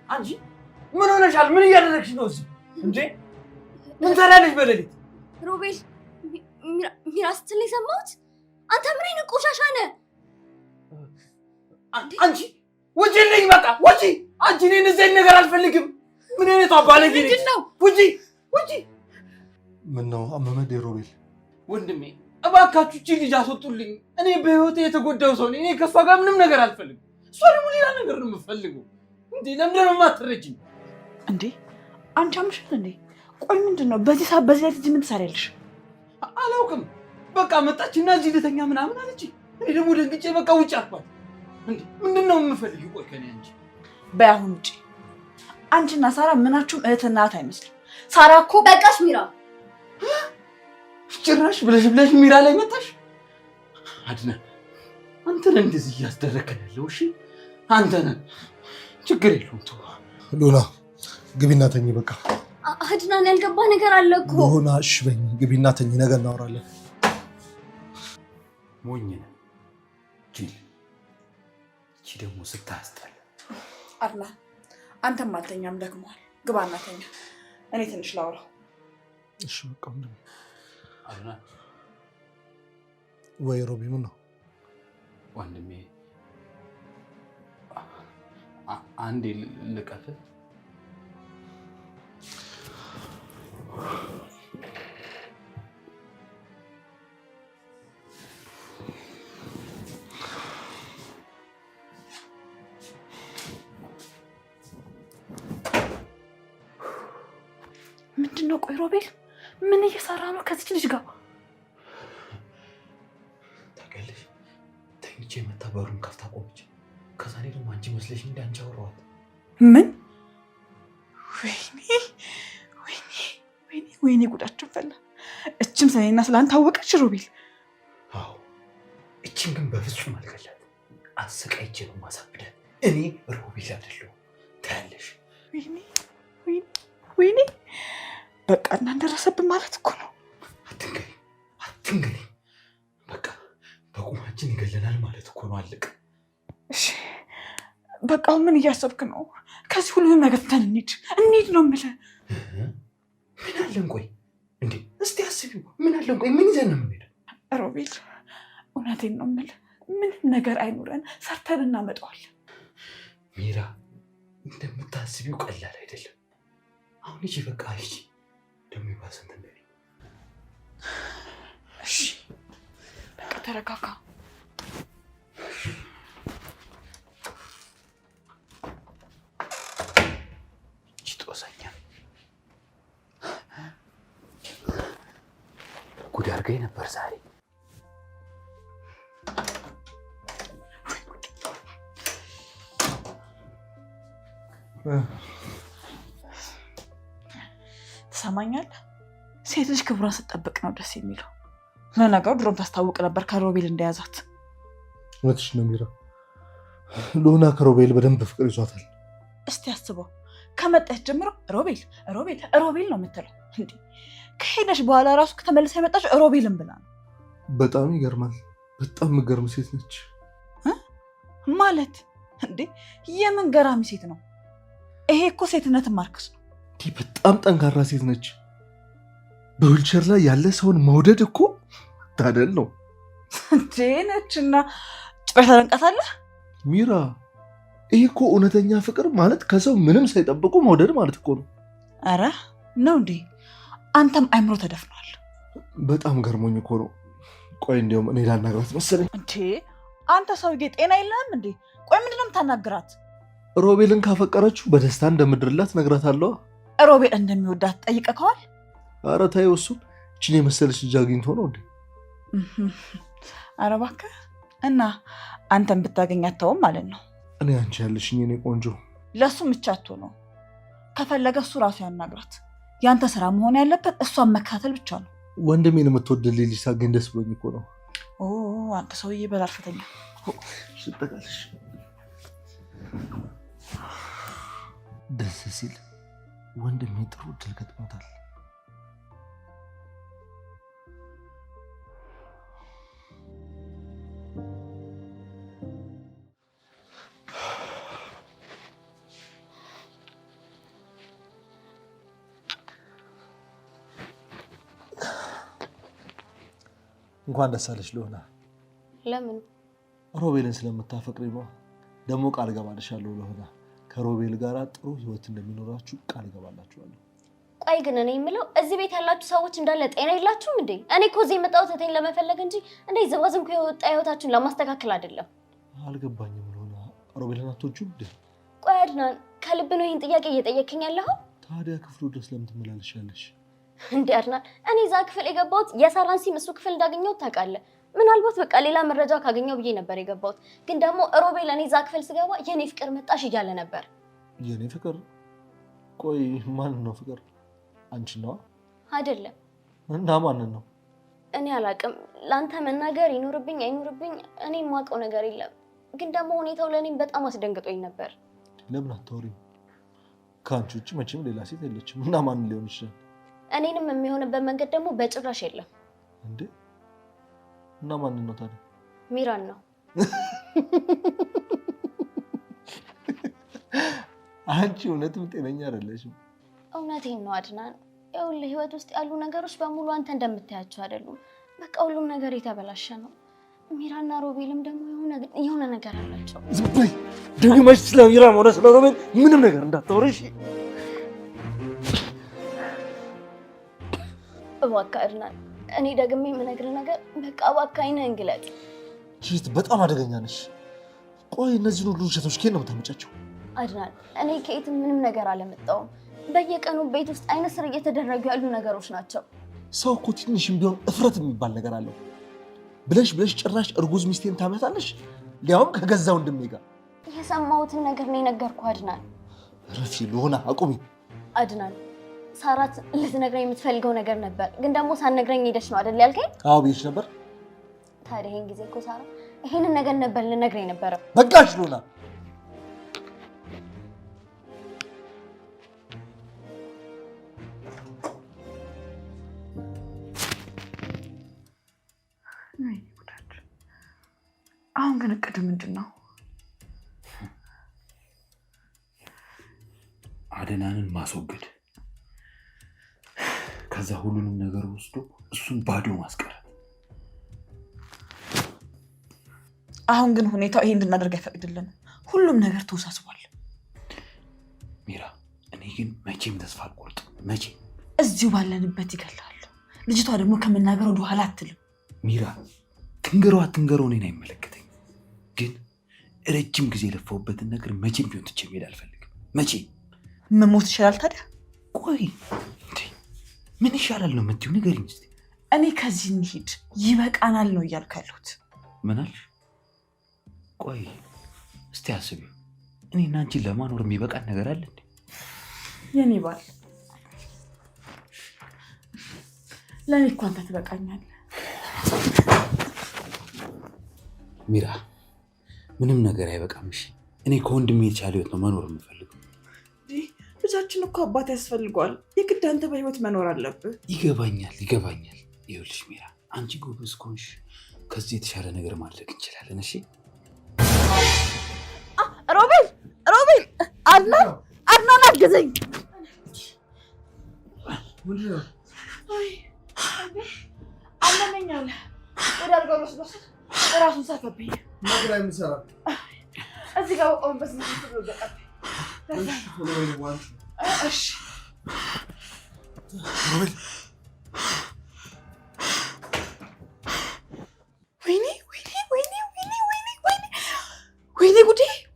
አንቺ ምን ሆነሻል? ምን እያደረግሽ ነው እዚህ እንዴ? ምን ታላለሽ በሌሊት? ሮቤል ሚራ ስትል የሰማሁት አንተ ምን አይነት ቆሻሻ ነህ? አንቺ ውጪልኝ፣ በቃ ውጪ። አንቺ እኔን እዚህ ነገር አልፈልግም። ምን አይነት አባለጌ ነሽ? ምንድን ነው? ውጪ። ምን ነው አመመድ? ሮቤል ወንድሜ እባካችሁ እቺ ልጅ አስወጡልኝ። እኔ በህይወቴ የተጎዳው ሰው ነኝ። እኔ ከሷ ጋር ምንም ነገር አልፈልግም። እሷ ደግሞ ሌላ ነገር ነው የምትፈልገው። እንዴ ለምንድን ነው የማትረጂኝ? እንዴ አንቺ አምሽን እንዴ? ቆይ ምንድነው በዚህ ሰዓት በዚህ ላይ ምን ትሰሪያለሽ? አላውቅም። በቃ መጣችና እዚህ ልተኛ ምናምን አለች። እኔ ደግሞ ደንግጬ በቃ ውጭ አልኳት። እንዴ ምንድነው የምፈልጊው? ቆይ ከኔ አንቺ በይ አሁን ውጪ። አንቺና ሳራ ምናችሁም እህትና እህት አይመስልም። ሳራ እኮ በቃሽ ሚራ። ጭራሽ ብለሽ ሚራ ላይ መጣሽ። አድነን አንተን እንደዚህ እያስደረከን ያለው እሺ አንተ ነህ። ችግር የለውም ተው። ሉላ ግቢና ተኝ በቃ። አድናን ያልገባ ነገር አለ እኮ። ሉላ እሺ በኝ ግቢና ተኝ፣ ነገ እናወራለን። ሞኝ ነህ ጅል። እቺ ደግሞ ስታስጠላ። አድናን አንተም አልተኛም፣ ደክሟል። ግባና ተኛ፣ እኔ ትንሽ ላውራ። እሺ በቃ ምንድን ነው? አድናን ወይ ሮቢ ምን ነው? ወንድሜ አንዴ ልቀፍ። ምንድነው? ቆይ ሮቤል ምን እየሰራ ነው ከዚች ልጅ ጋር? ታውቂያለሽ ተኝቼ መታ በሩን ከፍታ ቆመች። ከዛ እኔ ደግሞ አንቺ መስለሽ እንዳንቺ አወራኋት። ምን? ወይኔ ጉዳችን ፈላ። እችም ስለኔና ስለአንተ አወቀች ሮቤል? አዎ እችም ግን በፍጹም አልገላት። አሰቃይቼ ነው ማሳብዳት። እኔ ሮቤል አይደለሁም ታያለሽ። ወይኔ በቃ እናንተ ደረሰብን ማለት እኮ ነው። አትንገሪ። በቃ በቁማችን ይገለናል ማለት እኮ ነው። አለቀ። እሺ በቃ ምን እያሰብክ ነው? ከዚህ ሁሉንም ነገር ትተን እንሂድ ነው የምልህ። ምን አለን? ቆይ እንዴ እስቲ አስቢው። ምን አለን? ቆይ ምን ይዘን ነው የምንሄደው? ሮቤል እውነቴን ነው የምልህ፣ ምንም ነገር አይኖረን ሰርተን እናመጣዋለን። ሚራ እንደምታስቢው ቀላል አይደለም። አሁን እሺ በቃ እሺ። ደግሞ ይባሰንት እንደኔ። እሺ በቃ ተረጋጋ። ጦሰኛ ጉድ አድርገኝ ነበር ዛሬ። ትሰማኛለህ? ሴት ልጅ ክብሯን ስትጠብቅ ነው ደስ የሚለው። ለነገሩ ድሮም ታስታውቅ ነበር ከሮቤል እንደያዛት። እውነትሽ ነው ሚራ። ሉና ከሮቤል በደንብ ፍቅር ይዟታል። እስቲ አስበው፣ ከመጣች ጀምሮ ሮቤል ነው የምትለው። እንዴ ከሄደች በኋላ ራሱ ከተመለሰ የመጣች ሮቤልን ብላ ነው። በጣም ይገርማል። በጣም የምትገርም ሴት ነች። ማለት እንዴ የምን ገራሚ ሴት ነው? ይሄ እኮ ሴትነትን ማርከስ ነው። በጣም ጠንካራ ሴት ነች። በዊልቸር ላይ ያለ ሰውን መውደድ እኮ ታደል ነው እንዴ። ነችና ጭራሽ ታደንቃታለህ ሚራ። ይሄ እኮ እውነተኛ ፍቅር ማለት ከሰው ምንም ሳይጠብቁ መውደድ ማለት እኮ ነው። አረ ነው እንዴ? አንተም አይምሮ ተደፍኗል። በጣም ገርሞኝ እኮ ነው። ቆይ እንዲያውም እኔ ላናግራት መሰለኝ። እንዴ አንተ ሰውዬ ጤና የለህም እንዴ? ቆይ ምንድነው የምታናግራት? ሮቤልን ካፈቀረችው በደስታ እንደምድርላት ነግራታለሁ። ሮቤል እንደሚወዳት ጠይቀከዋል? አረ ታየው፣ እሱን እችን የመሰለች ልጅ አግኝቶ ነው እንዴ? አረ እባክህ። እና አንተን ብታገኛት ተውም ማለት ነው? እኔ አንቺ ያለሽኝ የኔ ቆንጆ። ለሱ ምቻቶ ነው። ከፈለገ እሱ ራሱ ያናግራት። ያንተ ስራ መሆን ያለበት እሷን መከታተል ብቻ ነው። ወንድሜን የምትወድልኝ ልጅ ሳገኝ ደስ ብሎኝ እኮ ነው። አንተ ሰውዬ በላልፈተኛ ሽጠቃለሽ። ደስ ሲል ወንድሜ ጥሩ እድል ገጥሞታል። እንኳን ደስ አለሽ ሎና። ለምን? ሮቤልን ስለምታፈቅሪ ነው። ደግሞ ቃል ገባልሻለሁ ሎና፣ ከሮቤል ጋር ጥሩ ህይወት እንደሚኖራችሁ ቃል ገባላችኋለሁ። ቆይ ግን እኔ የምለው እዚህ ቤት ያላችሁ ሰዎች እንዳለ ጤና የላችሁም እንዴ? እኔ እኮ እዚህ የመጣሁት እቴን ለመፈለግ እንጂ እንዴ ዝባዝንኩ የወጣ ህይወታችሁን ለማስተካከል አይደለም። አልገባኝም ሎና፣ ሮቤልን አትወጂውም እንዴ? ቆይ አድናን ከልብ ነው ይህን ጥያቄ እየጠየቅኝ ያለኸው? ታዲያ ክፍሉ ድረስ ለምን ትመላለሻለሽ? እንዴ አድናን እኔ እዛ ክፍል የገባሁት የሳራን ሲም እሱ ክፍል እንዳገኘሁት ታውቃለህ። ምናልባት በቃ ሌላ መረጃ ካገኘው ብዬ ነበር የገባሁት። ግን ደግሞ ሮቤል እኔ እዛ ክፍል ስገባ የኔ ፍቅር መጣሽ እያለ ነበር። የኔ ፍቅር? ቆይ ማን ነው ፍቅር? አንቺ ነው አይደለም? እና ማን ነው? እኔ አላውቅም። ላንተ መናገር ይኖርብኝ አይኖርብኝ እኔ የማውቀው ነገር የለም። ግን ደግሞ ሁኔታው ለእኔም በጣም አስደንግጦኝ ነበር። ለምን አታወሪም? ከአንቺ ውጭ መቼም ሌላ ሴት የለችም። እና ማን ሊሆን ይችላል? እኔንም የሚሆንበት መንገድ ደግሞ በጭራሽ የለም። እንዴ? እና ማን ነው ታዲያ? ሚራን ነው። አንቺ እውነትም ጤነኛ አይደለሽም። እውነቴን ነው አድናን። ይኸውልህ ህይወት ውስጥ ያሉ ነገሮች በሙሉ አንተ እንደምታያቸው አይደሉም። በቃ ሁሉም ነገር የተበላሸ ነው። ሚራና ሮቤልም ደግሞ የሆነ ነገር አላቸው። ዝም በይ። ደግመሽ ስለ ሚራም ሆነ ስለ ሮቤል ምንም ነገር እንዳታወሪሽ። እባክህ አድናን፣ እኔ ደግሜ የምነግርህ ነገር በቃ እባክህ ዓይንህን ግለጥ። ቺት በጣም አደገኛ ነሽ። ቆይ እነዚህን ሁሉ ውሸቶች ከየት ነው የምታመጫቸው? አድናን፣ እኔ ከየትም ምንም ነገር አላመጣሁም። በየቀኑ ቤት ውስጥ አይነ ስር እየተደረጉ ያሉ ነገሮች ናቸው። ሰው እኮ ትንሽም ቢሆን እፍረት የሚባል ነገር አለው። ብለሽ ጭራሽ እርጉዝ ሚስቴን ታመጣለሽ፣ ሊያውም ከገዛ ወንድሜ ጋር። የሰማሁትን ነገር ነው የነገርኩህ አድናን። ረፊ ሎና አቁሚ። አድናን፣ ሳራት ልትነግረኝ የምትፈልገው ነገር ነበር፣ ግን ደግሞ ሳትነግረኝ ሄደች ነው አይደል ያልከኝ? አዎ ብዬሽ ነበር። ታዲያ ይሄን ጊዜ እኮ ሳራ ይሄንን ነገር ነበር ልነግረኝ ነበረ። በቃሽ ሎና። አሁን ግን እቅድ ምንድን ነው? አደናንን ማስወገድ፣ ከዛ ሁሉንም ነገር ወስዶ እሱን ባዶ ማስቀረት። አሁን ግን ሁኔታው ይሄ እንድናደርግ አይፈቅድልንም። ሁሉም ነገር ተወሳስቧል። ሚራ፣ እኔ ግን መቼም ተስፋ አልቆርጥም። መቼም እዚሁ ባለንበት ይገላሉ። ልጅቷ ደግሞ ከመናገር ወደ ኋላ አትልም። ሚራ፣ ትንገረው አትንገረው እኔን አይመለከተኝም። ግን ረጅም ጊዜ የለፋሁበትን ነገር መቼም ቢሆን ትቼ መሄድ አልፈልግም። መቼም መሞት ይሻላል። ታዲያ ቆይ ምን ይሻላል ነው የምትይው? ንገሪኝ እስኪ። እኔ ከዚህ እንሂድ ይበቃናል ነው እያልኩ ያለሁት። ምን አልሽ? ቆይ እስቲ አስቢው። እኔና አንቺን ለማኖር የሚበቃን ነገር አለ እንዴ? የኔ ባል፣ ለእኔ እኮ አንተ ትበቃኛለህ። ሚራ፣ ምንም ነገር አይበቃምሽ። እኔ ከወንድሜ የተሻለ ህይወት ነው መኖር የምፈልገው። ልጃችን እኮ አባት ያስፈልገዋል። የግድ አንተ በህይወት መኖር አለብህ። ይገባኛል። ይኸውልሽ ሚራ፣ አንቺ ጎበዝ ከሆንሽ ከዚህ የተሻለ ነገር ማድረግ እንችላለን። እሺ ሮቤል፣ አድናን አግዘኝ። አለመኛለ ወደ አልጋው ወስዶት ራሱን ሳከብኝ ነገር አይምሰራ እዚህ ጋር ወቆምበት ነው ተብሎበቃ። እሺ ሮቤል፣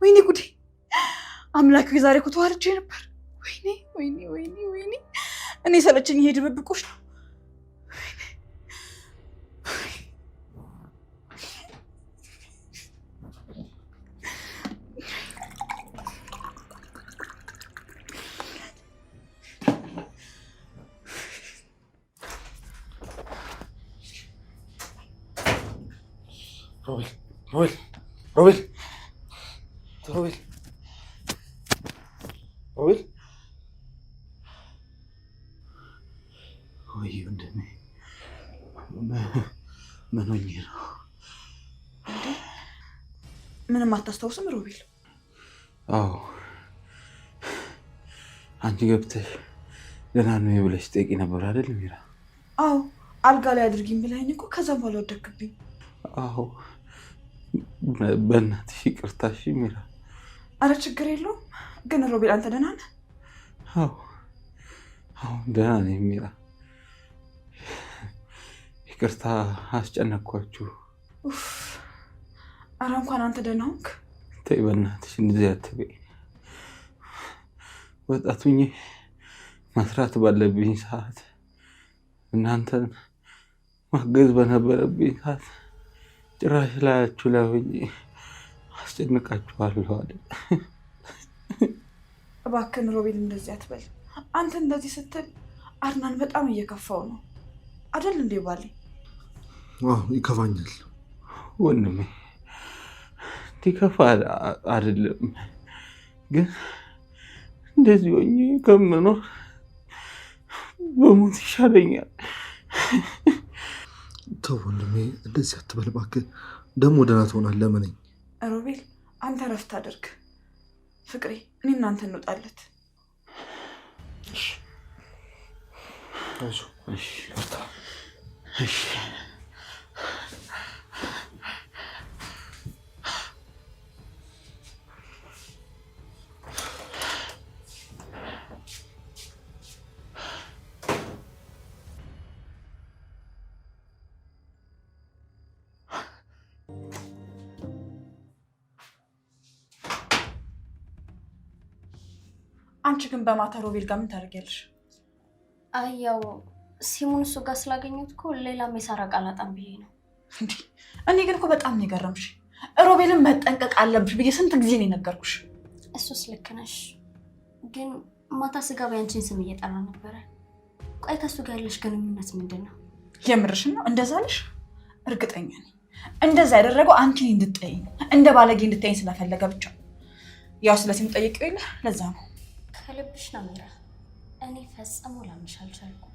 ወይኔ ጉዴ! አምላክ ዛሬ እኮ ተዋርጄ ነበር። ወይኔ እኔ ሰለቸኝ። ይሄ ድብብቆሽ ነው። ሮቤል ወይ ወንድሜ፣ ምን ሆኜ ነው? ምንም አታስታውስም ሮቤል? አዎ፣ አንቺ ገብተሽ ደህና ነው ብለሽ ጠይቂ ነበር አይደል ሚራ? አዎ አልጋ ላይ አድርጊኝ ብለኸኝ እኮ ከዛም በኋላ ወደቅብኝ። አዎ በእናትሽ ይቅርታ እሺ ሚራ። አረ ችግር የለውም። ግን ሮቤል አንተ ደህና ነህ? አዎ ደህና ነኝ ሚራ። ይቅርታ አስጨነቅኳችሁ። አረ እንኳን አንተ ደህና ሆንክ። ተይ በእናትሽ እንደዚህ አትበይ። ወጣቱኝ መስራት ባለብኝ ሰዓት እናንተን ማገዝ በነበረብኝ ሰዓት ጭራሽ ላያችሁ ላይ ሆኜ አስጨንቃችኋለሁ አይደል? እባክህን ሮቤል እንደዚህ አትበል። አንተ እንደዚህ ስትል አድናን በጣም እየከፋው ነው አይደል እንዴ ባሌ? ይከፋኛል ወንድሜ። እንዲከፋ አይደለም ግን እንደዚህ ሆኜ ከምኖር በሞት ይሻለኛል። ተው ወንድሜ እንደዚህ አትበል እባክህ። ደግሞ ደህና ትሆናለህ። ለምን ሮቤል አንተ ረፍት አድርግ። ፍቅሬ እኔ እናንተ እንወጣለት። እሺ እሺ እሺ። አንቺ ግን በማታ ሮቤል ጋር ምን ታደርጊያለሽ? ያው ሲሙን እሱ ጋር ስላገኘሁት እኮ ሌላም የሳራ ቃል አጣም ብዬ ነው። እንዴ እኔ ግን እኮ በጣም ነው የገረምሽ። ሮቤልን መጠንቀቅ አለብሽ ብዬ ስንት ጊዜ ነው የነገርኩሽ። እሱስ ልክ ነሽ፣ ግን ማታ ስገባ ያንቺን ስም እየጠራ ነበረ። ቆይ ከሱ ጋር ያለሽ ግንኙነት ምንድን ነው? የምርሽን ነው? እንደዛ አለሽ? እርግጠኛ ነኝ እንደዛ ያደረገው አንቺን እንድትጠይኝ እንደ ባለጌ እንድትጠይኝ ስለፈለገ ብቻ። ያው ስለሲሙ ጠይቄው የለ ለዛ ነው። ከልብሽ ነው ሚራ። እኔ ፈጽሞ ላምንሽ አልቻልኩም።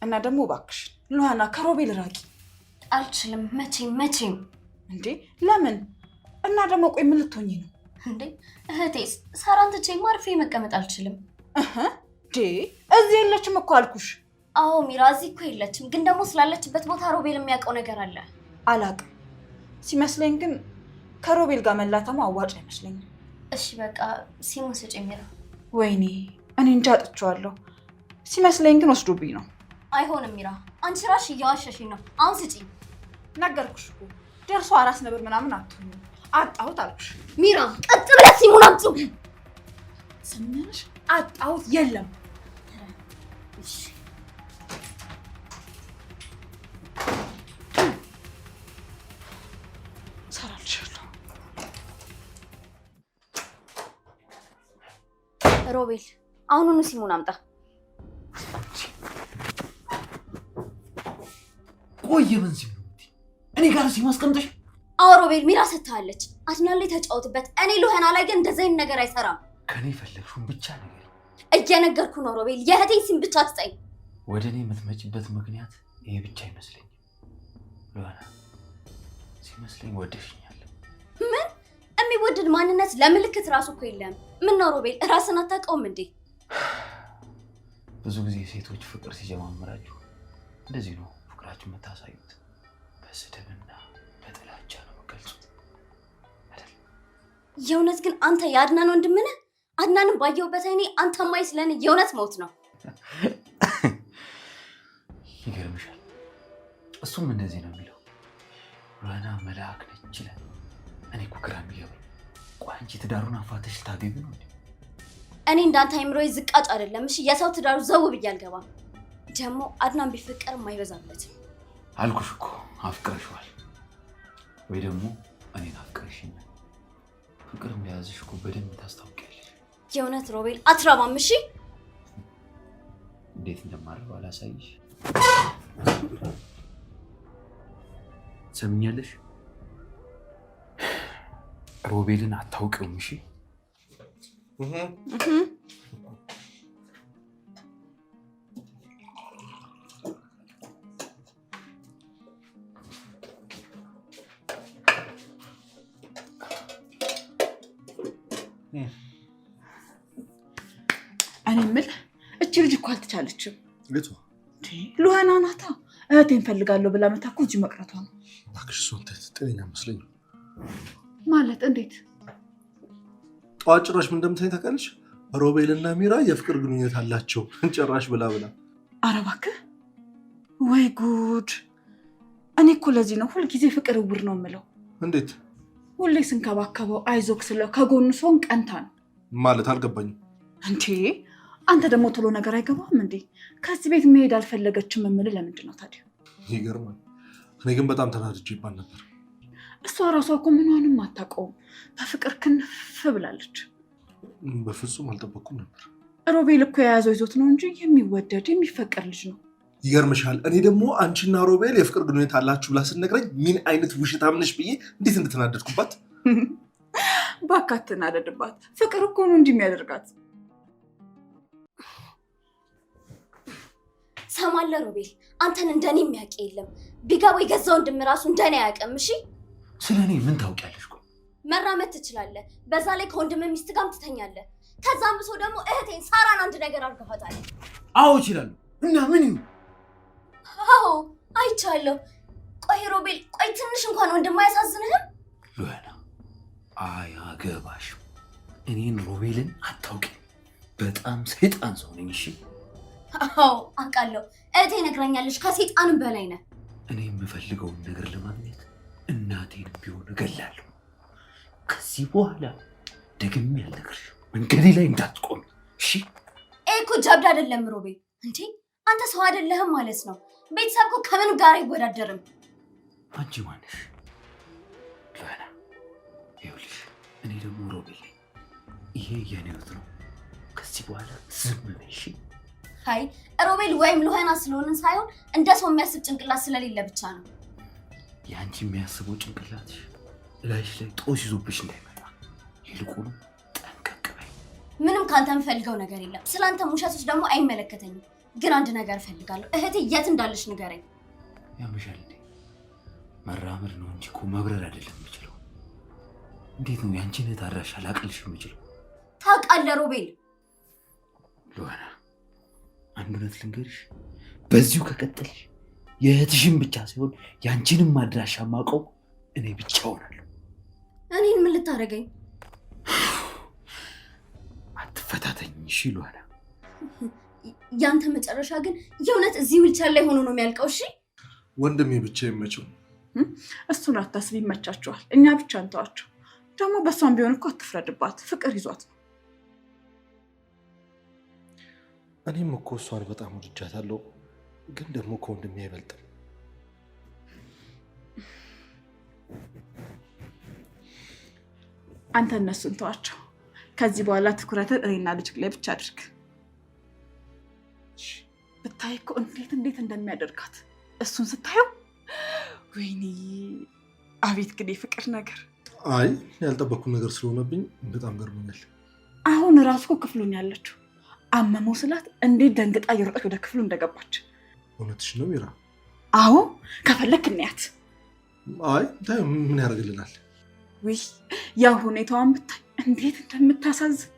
እና ደግሞ እባክሽ ሉሃና ከሮቤል ራቂ። አልችልም መቼም። እንዴ ለምን? እና ደግሞ ቆይ ምን ልትሆኚ ነው? እንዴ እህቴስ ሳራን ትቼ ማርፌ መቀመጥ አልችልም። እዚህ የለችም እኮ አልኩሽ። አዎ ሚራ እዚህ እኮ የለችም፣ ግን ደግሞ ስላለችበት ቦታ ሮቤል የሚያውቀው ነገር አለ። አላቅም ሲመስለኝ፣ ግን ከሮቤል ጋር መላተማ አዋጭ አይመስለኝም። እሺ በቃ ሲሙን ስጪ ሚራ። ወይኔ እኔ እንጃ አጥቼዋለሁ። ሲመስለኝ ግን ወስዶብኝ ነው። አይሆንም ሚራ፣ አንቺ ራሽ እያዋሸሽኝ ነው። አሁን ስጪ። ነገርኩሽ እኮ ደርሶ አራስ ነብር ምናምን አትሁኝ። አጣሁት አልኩሽ። ሚራ ቀጥ ብለሽ ሲሙን አምጪው። ስምንሽ አጣሁት የለም። እሺ ሰራልሻለሁ። ሮቤል አሁኑኑ ሲሙን አምጣ። ቆየ ምን ሲሙ እኔ ጋር ሲሙ አስቀምጠሽ? አዎ ሮቤል ሚራ ሰጥታለች። አድናን ላይ ተጫወትበት። እኔ ሉሃና ላይ ግን እንደዛ አይነት ነገር አይሰራም። ከኔ ፈለግሽውን ብቻ ነገር እየነገርኩ ነው ሮቤል። የእህቴን ሲም ብቻ ትጠይቅ። ወደ እኔ የምትመጪበት ምክንያት ይሄ ብቻ አይመስለኝም ሉሃና። ሲመስለኝ ወደሽኛል። ምን የሚወደድ ማንነት ለምልክት ራሱ እኮ የለም። ምን ነው ሮቤል ራስን አታውቀውም እንዴ? ብዙ ጊዜ ሴቶች ፍቅር ሲጀማምራችሁ እንደዚህ ነው ፍቅራችሁ የምታሳዩት። በስድብና በጥላቻ ነው የምትገልጹት አይደል? የእውነት ግን አንተ የአድናን ወንድም ነህ? አድናንን ባየሁበት አይኔ አንተ ማየት ለእኔ የእውነት ሞት ነው። ይገርምሻል፣ እሱም እንደዚህ ነው የሚለው። ሉሃና መልአክ ነች ይላል። እኔ እኮ ግራ የሚገባኝ ቆይ አንቺ ትዳሩን አፋተሽ ልታገቢ ነው እንዴ? እኔ እንዳንተ አይምሮዬ ዝቃጭ አይደለም። እሺ የሰው ትዳሩ ዘው ብዬ አልገባም። ደግሞ አድናን ቢፈቀርም አይበዛበትም። አልኩሽ እኮ አፍቅረሽዋል ወይ ደግሞ እኔን አፍቅረሽኛል። ፍቅር እንደያዝሽ እኮ በደንብ ታስታውቂያለሽ። የእውነት ሮቤል አትራባም። እሺ እንዴት እንደማረባ ላሳይሽ። ሰምኛለሽ? ሮቤልን አታውቂውም። እሺ እኔ የምልህ እቺ ልጅ እኮ አልተቻለችም። ልቷ ሉሃና ናታ እህቴን ፈልጋለሁ ብላ መታ እኮ እዚህ መቅረቷ ነው። እባክሽ እሷን ጤነኛ መስለኝ ማለት እንዴት? ጠዋት ጭራሽ ምን እንደምታይ ታውቃለች? ሮቤልና ሚራ የፍቅር ግንኙነት አላቸው ጭራሽ ብላ። ኧረ እባክህ ወይ ጉድ! እኔ እኮ ለዚህ ነው ሁልጊዜ ፍቅር እውር ነው የምለው። እንዴት? ሁሌ ስንከባከበው አይዞክ ስለው ከጎኑ ሰውን ቀንታ ነው ማለት አልገባኝም። እንዴ አንተ ደግሞ ቶሎ ነገር አይገባም እንዴ? ከዚህ ቤት መሄድ አልፈለገችም የምልህ ለምንድን ነው ታዲያ? ይገርማል። እኔ ግን በጣም ተናድጄ ይባል ነበር። እሷ ራሷ እኮ ምንሆንም አታውቀውም። በፍቅር ክንፍ ብላለች። በፍጹም አልጠበኩም ነበር። ሮቤል እኮ የያዘው ይዞት ነው እንጂ የሚወደድ የሚፈቀር ልጅ ነው። ይገርምሻል። እኔ ደግሞ አንቺና ሮቤል የፍቅር ግንኙነት አላችሁ ብላ ስትነግረኝ ምን አይነት ውሸታም ነሽ ብዬ እንዴት እንድትናደድኩባት። እባክህ አትናደድባት። ፍቅር እኮ ነው እንዲህ የሚያደርጋት። ሰማለህ ሮቤል፣ አንተን እንደኔ የሚያውቅ የለም። ቢገባው የገዛ ወንድም ራሱ እንደኔ አያውቅም። እሺ ስለኔ ምን ታውቂያለሽ? መራመድ ትችላለህ። በዛ ላይ ከወንድም ሚስት ጋርም ትተኛለህ። ከዛም ብሶ ደግሞ እህቴን ሳራን አንድ ነገር አድርገሃታል። አዎ እችላለሁ። እና ምን ይሁን? አዎ አይቻለሁ። ቆይ ሮቤል፣ ቆይ ትንሽ እንኳን ወንድም አያሳዝንህም? ሉሃና አያገባሽም። እኔን ሮቤልን አታውቂም። በጣም ሰይጣን ሰው ነኝ። እሺ አዎ አውቃለሁ። እህቴ ነግራኛለች። ከሰይጣንም በላይ ነህ። እኔ የምፈልገውን ነገር ለማግኘት እናቴን ቢሆን እገላለሁ። ከዚህ በኋላ ደግሜ አልነግርሽም። መንገዴ ላይ እንዳትቆሚ እሺ? እኮ ጀብድ አይደለም ሮቤል። እንዴ አንተ ሰው አይደለህም ማለት ነው። ቤተሰብ እኮ ከምን ጋር አይወዳደርም። አንቺ ማነሽ? ሉሃና ይኸውልሽ፣ እኔ ደግሞ ሮቤል ነኝ። ይሄ የኔ ህይወት ነው። ከዚህ በኋላ ዝም በይ እሺ? አይ ሮቤል ወይም ሉሃና ስለሆንን ሳይሆን እንደ ሰው የሚያስብ ጭንቅላት ስለሌለ ብቻ ነው። የአንቺ የሚያስበው ጭንቅላትሽ እላይሽ ላይ ጦስ ይዞብሽ እንዳይመጣ ይልቁንም ጠንቀቅ በይ። ምንም ካንተ የምፈልገው ነገር የለም። ስለአንተ ውሸቶች ደግሞ አይመለከተኝም። ግን አንድ ነገር እፈልጋለሁ። እህቴ የት እንዳለች ንገረኝ። ያምሻል እንዴ? መራመድ ነው እንጂ እኮ መብረር አይደለም የምችለው። እንዴት ነው የአንቺን እህት አድራሻ ላቅልሽ የምችለው? ታውቃለህ ሮቤል። ሉሃና አንድ እውነት ልንገርሽ፣ በዚሁ ከቀጠልሽ የእህትሽን ብቻ ሳይሆን የአንቺንም አድራሻ ማውቀው እኔ ብቻ ሆናለሁ። እኔን ምን ልታደርገኝ? አትፈታተኝ እሺ ሉሃና። ያንተ መጨረሻ ግን የእውነት እዚህ ዊልቸር ላይ ሆኖ ነው የሚያልቀው? እሺ ወንድሜ ብቻ ይመቸው። እሱን አታስቢ፣ ይመቻቸዋል። እኛ ብቻ እንተዋቸው። ደግሞ በእሷም ቢሆን እኮ አትፍረድባት። ፍቅር ይዟት ነው። እኔም እኮ እሷን በጣም ወድጃታለሁ፣ ግን ደግሞ ከወንድሜ አይበልጥም። አንተ እነሱን ተዋቸው። ከዚህ በኋላ ትኩረትን እኔና ልጅ ላይ ብቻ አድርግ። ብታይ እኮ እንዴት እንደሚያደርጋት እሱን ስታየው፣ ወይኔ አቤት ግን የፍቅር ነገር። አይ ያልጠበኩት ነገር ስለሆነብኝ በጣም ገርሞኛል። አሁን ራሱ እኮ ክፍሉን ያለችው አመመው ስላት እንዴት ደንግጣ እየሮጠች ወደ ክፍሉ እንደገባች። እውነትሽ ነው ሚራ? አዎ ከፈለክ እንያት። አይ ምን ያደርግልናል? ውይ ያ ሁኔታዋን ብታይ እንዴት እንደምታሳዝን።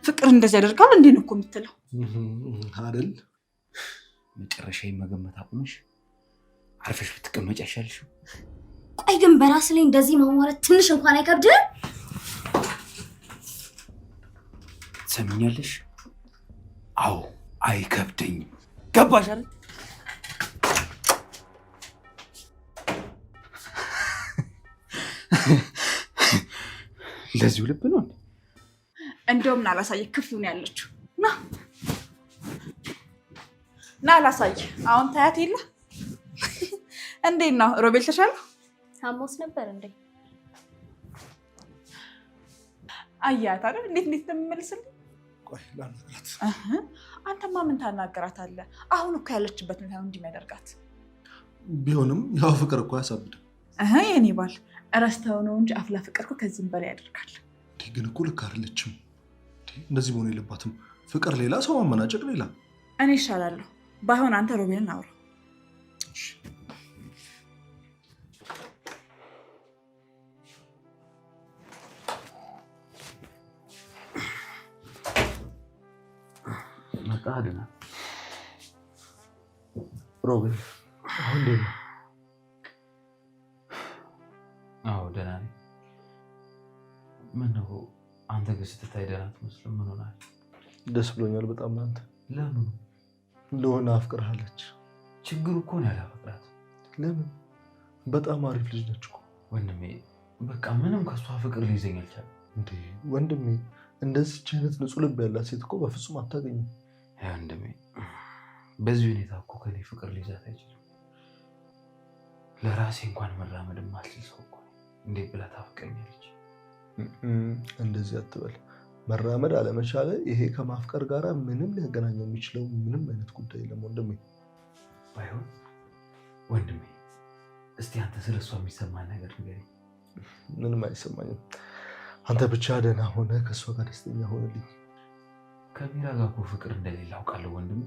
ፍቅር እንደዚህ ያደርጋል እንዴ ነው እኮ የምትለው አይደል? መጨረሻ መገመት አቁመሽ አርፈሽ ብትቀመጭ አይሻልሽም? ቆይ ግን በራስ ላይ እንደዚህ ማሟረት ትንሽ እንኳን አይከብድም? ሰምኛለሽ? አዎ አይከብደኝም። ገባሽ አይደል? ለዚሁ ልብ ነው። እንደውም ና ላሳየህ ክፍሉን ያለችው። ና ላሳየህ። አሁን ታያት የለ እንዴት ነው ሮቤል? ተሻለ? አሞስ ነበር እንዴ? አያት አይደል እንዴት እንደምመልስልኝ። ቆይ ላናግራት። አንተማ ምን ታናገራታለህ? አሁን እኮ ያለችበት ነው እንዲህ የሚያደርጋት። ቢሆንም ያው ፍቅር እኮ አያሳብድም። የኔ ባል እረስተው ነው እንጂ አፍላ ፍቅር እኮ ከዚህም በላይ ያደርጋል። ግን እኮ ልክ አይደለችም። እንደዚህ መሆን የለባትም። ፍቅር ሌላ፣ ሰው ማመናጨቅ ሌላ። እኔ ይሻላለሁ። ባይሆን አንተ ሮቤልን አውራ። መጣ አድና ሮቤል አሁን ደህና? አዎ ደህና ነኝ። ምነው አንተ ግን ስትታይ ደህና አትመስልም? ምን ሆናል? ደስ ብሎኛል በጣም አንተ። ለምን? ለሆነ አፍቅርሃለች። ችግሩ እኮ ነው ያላፈቅራት። ለምን? በጣም አሪፍ ልጅ ነች እኮ ወንድሜ። በቃ ምንም ከሷ ፍቅር ሊይዘኝ አልቻለም። እንዴ ወንድሜ፣ እንደዚች አይነት ንጹህ ልብ ያላት ሴት እኮ በፍጹም አታገኝም። ወንድሜ በዚህ ሁኔታ እኮ ከኔ ፍቅር ሊይዛት አይችልም። ለራሴ እንኳን መራመድ ማልችል ሰው እኮ እንዴት ብላ ታፈቅረኛለች? እንደዚህ አትበል። መራመድ አለመቻለ ይሄ ከማፍቀር ጋር ምንም ሊያገናኘው የሚችለው ምንም አይነት ጉዳይ የለም ወንድሜ። ባይሆን ወንድሜ እስቲ አንተ ስለሷ የሚሰማን ነገር ንገረኝ። ምንም አይሰማኝም። አንተ ብቻ ደህና ሆነ ከሷ ጋር ደስተኛ ሆነልኝ። ከሚራ ጋር እኮ ፍቅር እንደሌለ አውቃለሁ ወንድሜ።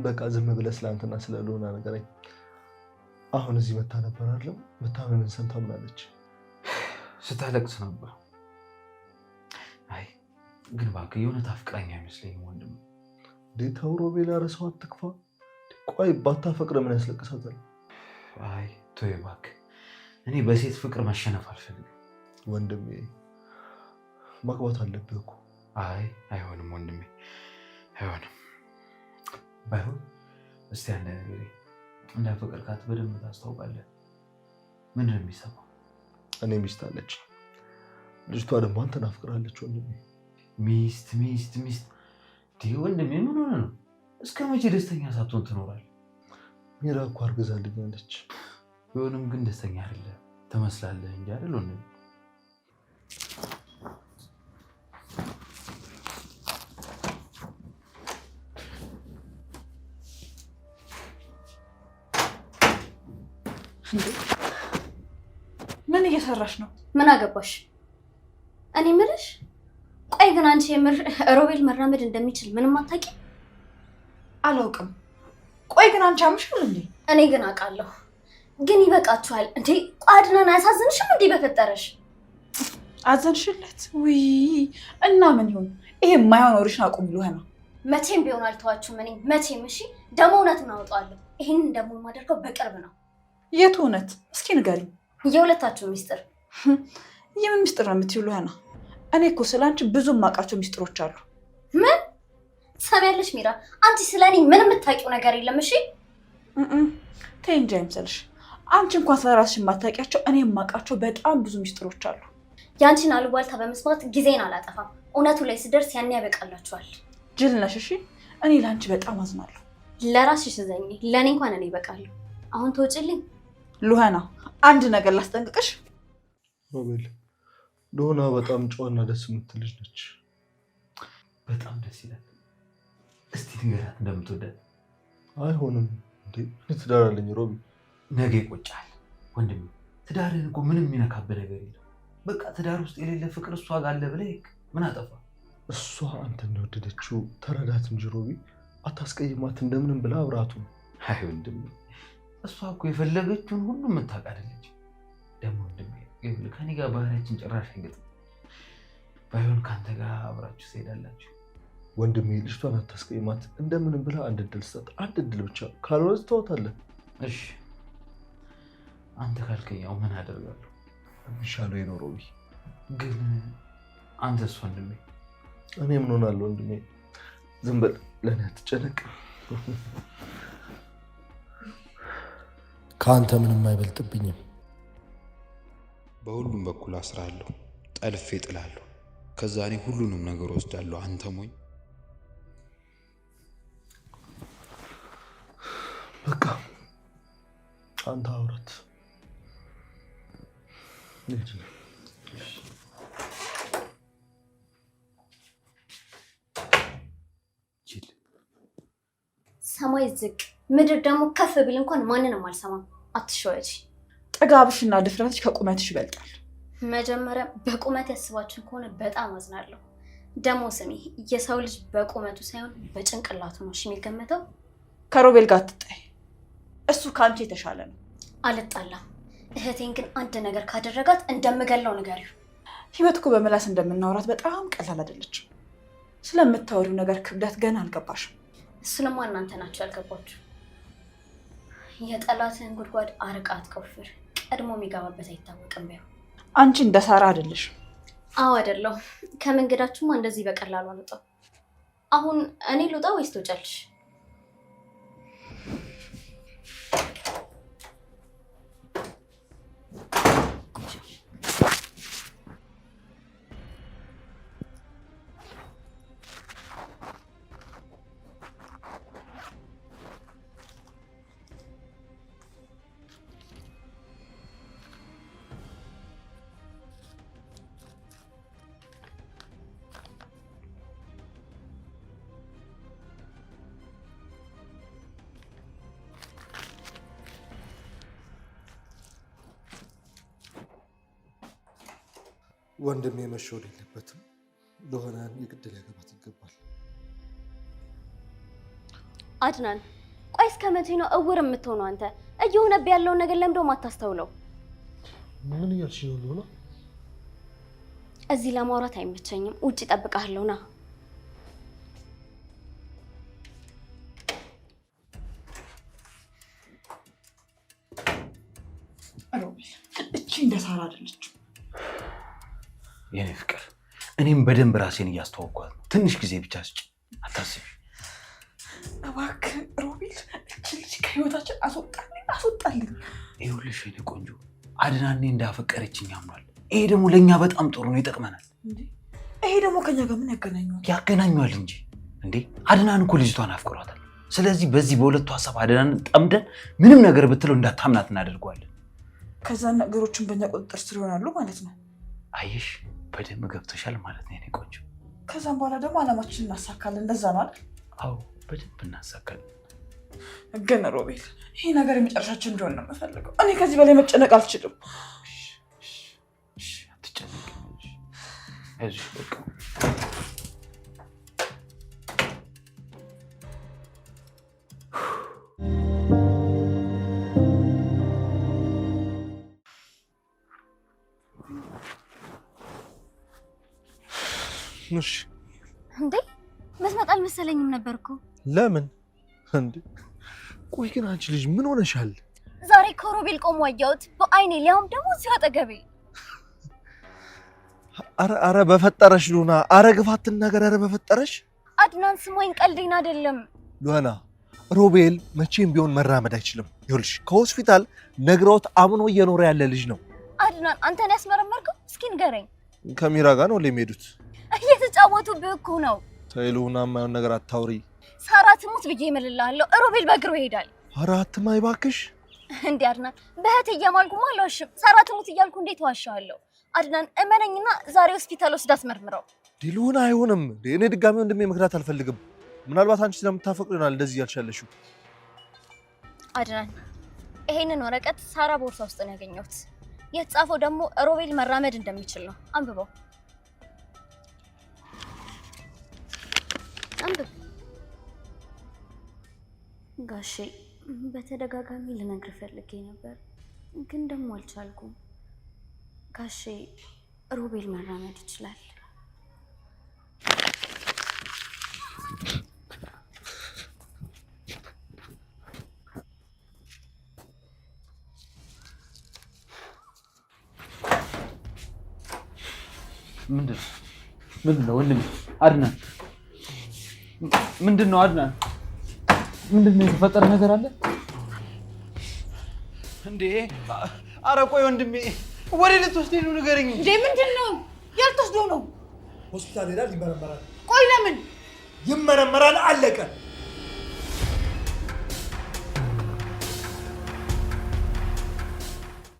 በቃ ዝም ብለህ ስለአንተና ስለ ሎና ነገረኝ። አሁን እዚህ መታ ነበር አይደለም? መታመምን ሰምታ ምናለች? ስታለቅስ ነበር። አይ ግን እባክህ የእውነት አፍቅረኛ አይመስለኝም ወንድሜ። እንዴት ተው ሮቤል፣ ኧረ ሰው አትክፋ። ቆይ ባታፈቅር ምን ያስለቅሳታል? አይ ተወው እባክህ፣ እኔ በሴት ፍቅር መሸነፍ አልፈልግም ወንድሜ። ማግባት አለብህ እኮ። አይ አይሆንም ወንድሜ አይሆንም። ባይሆን እስቲ አንድ ነገር እንዳፈቀርካት በደንብ ታስታውቃለህ። ምንድን ነው የሚሰማው? እኔ ሚስት አለች፣ ልጅቷ ደግሞ አንተን አፍቅራለች ወንድሜ። ሚስት ወንድሜ ምን ሆነ ነው? እስከ መቼ ደስተኛ ሳትሆን ትኖራለህ? ሚራ እኮ አርግዛልኛለች። ቢሆንም ግን ደስተኛ አይደለህ ትመስላለህ እንጂ አይደል ወንድሜ? ምን እየሰራሽ ነው? ምን አገባሽ? እኔ ምልሽ፣ ቆይ ግን አንቺ የምር ሮቤል መራመድ እንደሚችል ምንም አታውቂ? አላውቅም። ቆይ ግን አንቺ አምሽል እንዴ? እኔ ግን አውቃለሁ። ግን ይበቃችኋል እንዴ! ቋድናን አያሳዝንሽም እንዴ? በፈጠረሽ አዘንሽለት? ውይ እና ምን ይሁን ይሄ የማይሆን ወሬሽን አቁም ይሉህና። መቼም ቢሆን አልተዋችሁም። እኔ መቼም። እሺ ደግሞ እውነቱን አወጣዋለሁ። ይሄንን ደግሞ የማደርገው በቅርብ ነው። የቱ እውነት? እስኪ ንገሪኝ። የሁለታችሁ ሚስጥር። የምን ሚስጥር ነው የምትይው ሉሃና? እኔ እኮ ስላንቺ ብዙ የማውቃቸው ሚስጥሮች አሉ። ምን ትሰሚያለሽ ሚራ? አንቺ ስለኔ ምንም የምታውቂው ነገር የለም። እሺ ተይ እንጂ አይምሰልሽ። አንቺ እንኳን ስለራስሽ የማታውቂያቸው እኔ የማውቃቸው በጣም ብዙ ሚስጥሮች አሉ። ያንቺን አሉባልታ በመስማት ጊዜን አላጠፋም። እውነቱ ላይ ስደርስ ያን ያበቃላችኋል። ጅል ነሽ። እሺ እኔ ለአንቺ በጣም አዝናለሁ። ለራስሽ ዘኝ፣ ለእኔ እንኳን እኔ ይበቃለሁ። አሁን ተወጪልኝ። ሉሃና አንድ ነገር ላስጠንቅቅሽ። ሮቤል ሎና በጣም ጨዋና ደስ የምትል ልጅ ነች። በጣም ደስ ይላል። እስቲ ንገራት እንደምትወዳት። አይሆንም እንዴ እኔ ትዳር አለኝ ሮቢ። ነገ ይቆጫል ወንድሜ። ትዳርን እኮ ምንም የሚነካብህ ነገር የለም። በቃ ትዳር ውስጥ የሌለ ፍቅር እሷ ጋር አለ ብለህ ምን አጠፋ? እሷ አንተን የወደደችው ተረዳት እንጂ ሮቢ፣ አታስቀይማት እንደምንም ብላ አብራቱ። አይ ወንድሜ፣ እሷ እኮ የፈለገችውን ሁሉ የምታውቅ አይደለች። ደግሞ ወንድሜ ከኔ ጋር ባህሪያችን ጭራሽ አይገጥም። ባይሆን ከአንተ ጋር አብራችሁ ትሄዳላችሁ። ወንድሜ ልጅቷን አታስቀይማት እንደምንም ብላ አንድ እድል ስጣት። አንድ እድል ብቻ፣ ካልሆነ ትተዋታለህ። እሺ አንተ ካልከኝ ያው ምን አደርጋለሁ? የሚሻለው ነው ሮቢ። ግን አንተስ ወንድሜ? እኔ ምን ሆናለሁ ወንድሜ? ዝም በል፣ ለእኔ አትጨነቅ። ከአንተ ምንም አይበልጥብኝም። በሁሉም በኩል አስራለሁ፣ ጠልፌ ጥላለሁ። ከዛ እኔ ሁሉንም ነገር ወስዳለሁ። አንተ ሞኝ። በቃ አንተ አውራት። ሰማይ ዝቅ ምድር ደግሞ ከፍ ቢል እንኳን ማንንም አልሰማም። አትሸወጂ። ጥጋብሽና ድፍረትሽ ከቁመትሽ ይበልጣል። መጀመሪያ በቁመት ያስባችን ከሆነ በጣም አዝናለሁ። ደግሞ ስሚ፣ የሰው ልጅ በቁመቱ ሳይሆን በጭንቅላቱ ነው የሚገመተው። ከሮቤል ጋር አትጣይ፣ እሱ ከአንቺ የተሻለ ነው። አልጣላም። እህቴን ግን አንድ ነገር ካደረጋት እንደምገለው ንገሪው። ህይወት እኮ በምላስ እንደምናወራት በጣም ቀላል አይደለችም። ስለምታወሪው ነገር ክብደት ገና አልገባሽም። እሱንማ እናንተ ናችሁ ያልገባችሁ። የጠላትህን ጉድጓድ አርቃ አትቆፍር፣ ቀድሞ የሚገባበት አይታወቅም። ቢሆን አንቺ እንደ ሳራ አይደለሽ። አዎ አይደለሁ። ከመንገዳችሁማ እንደዚህ በቀላሉ አልወጣም። አሁን እኔ ልውጣ ወይስ ትወጫለሽ? ወንድሜ መሸወድ የለበትም። ለሆነን የግድ ሊያገባት ይገባል። አድናን ቆይ እስከ መቼ ነው እውር የምትሆነው አንተ? እየሆነብህ ያለውን ነገር ለምንድነው የማታስተውለው? ምን እያልሽ ነው ሉና? እዚህ ለማውራት አይመቸኝም። ውጭ እጠብቅሃለሁ ና። ሮቤል እቺ እንደ ሳራ አይደለችም። የኔ ፍቅር እኔም በደንብ ራሴን እያስተዋወቅኳት ነው። ትንሽ ጊዜ ብቻ ስጭ፣ አታስቢ። እባክህ ሮቤል እቺ ልጅ ከህይወታችን አስወጣልኝ። ይኸውልሽ የኔ ቆንጆ አድናኔ እንዳፈቀረችኝ አምኗል። ይሄ ደግሞ ለእኛ በጣም ጥሩ ነው፣ ይጠቅመናል። ይሄ ደግሞ ከኛ ጋር ምን ያገናኘዋል? ያገናኘዋል እንጂ እንዴ አድናን እኮ ልጅቷን አፍቅሯታል። ስለዚህ በዚህ በሁለቱ ሀሳብ አድናንን ጠምደን ምንም ነገር ብትለው እንዳታምናት እናደርገዋለን። ከዛ ነገሮችን በእኛ ቁጥጥር ስር ይሆናሉ ማለት ነው። አየሽ በደንብ ገብቶሻል ማለት ነው የኔ ቆንጆ። ከዛም በኋላ ደግሞ አላማችንን እናሳካለን። እንደዛ ነው አይደል? አዎ በደንብ እናሳካለን። ግን ሮቤል ይሄ ነገር የመጨረሻችን እንዲሆን ነው የምፈልገው። እኔ ከዚህ በላይ መጨነቅ አልችልም። አትጨነቂ። አይዞሽ በቃ እሺ እንዴ መስመጥ አልመሰለኝም ነበርኩ። ለምን እንዴ? ቆይ ግን አንቺ ልጅ ምን ሆነሻል? ዛሬ ከሮቤል ቆሞ አየሁት በአይኔ፣ ሊያውም ደግሞ እዚሁ አጠገቤ። አረ በፈጠረሽ ሉና፣ አረ ግፋትን ነገር፣ አረ በፈጠረሽ አድናን ስሞኝ ቀልዴን አይደለም። ሉና ሮቤል መቼም ቢሆን መራመድ አይችልም። ይኸውልሽ ከሆስፒታል ነግረውት አምኖ እየኖረ ያለ ልጅ ነው። አድናን አንተን ያስመረመርከው? እስኪ ንገረኝ። ከሚራ ጋር ነው የሚሄዱት። እየተጫወቱብህ እኮ ነው። ተይ ሉና የማይሆን ነገር አታውሪ። ሳራ ትሙት ብዬ እምልልሃለሁ፣ ሮቤል በእግሩ ይሄዳል። ኧረ አትማይ እባክሽ። እንዴ አድናን በእህት እየማልኩማ አልዋሽም። ሳራ ትሙት እያልኩ እንዴት ዋሻለሁ? አድናን እመነኝና ዛሬ ሆስፒታል ወስዳ አስመርምረው። ሉና አይሆንም። እኔ ድጋሚ ወንድሜ መክዳት አልፈልግም። ምናልባት አንቺ ስለምታፈቅሪ ይሆናል እንደዚህ እያልሽ ያለሽው። አድናን ይሄንን ወረቀት ሳራ ቦርሳ ውስጥ ነው ያገኘሁት። የተጻፈው ደግሞ ሮቤል መራመድ እንደሚችል ነው። አንብበው። አንብብ። ጋሼ በተደጋጋሚ ልነግርህ ፈልጌ ነበር፣ ግን ደግሞ አልቻልኩም። ጋሼ ሮቤል መራመድ ይችላል። ምንድነው ወንድሜ? አድናን ምንድነው? አድናን ምንድነው? የተፈጠረ ነገር አለ እንዴ? ኧረ ቆይ ወንድሜ ወደ ልትወስደኝ ነው? ንገረኝ እንዴ። ምንድነው? ያልተወስደው ነው። ሆስፒታል ሄዳል፣ ይመረመራል። ቆይ ለምን ይመረመራል? አለቀ።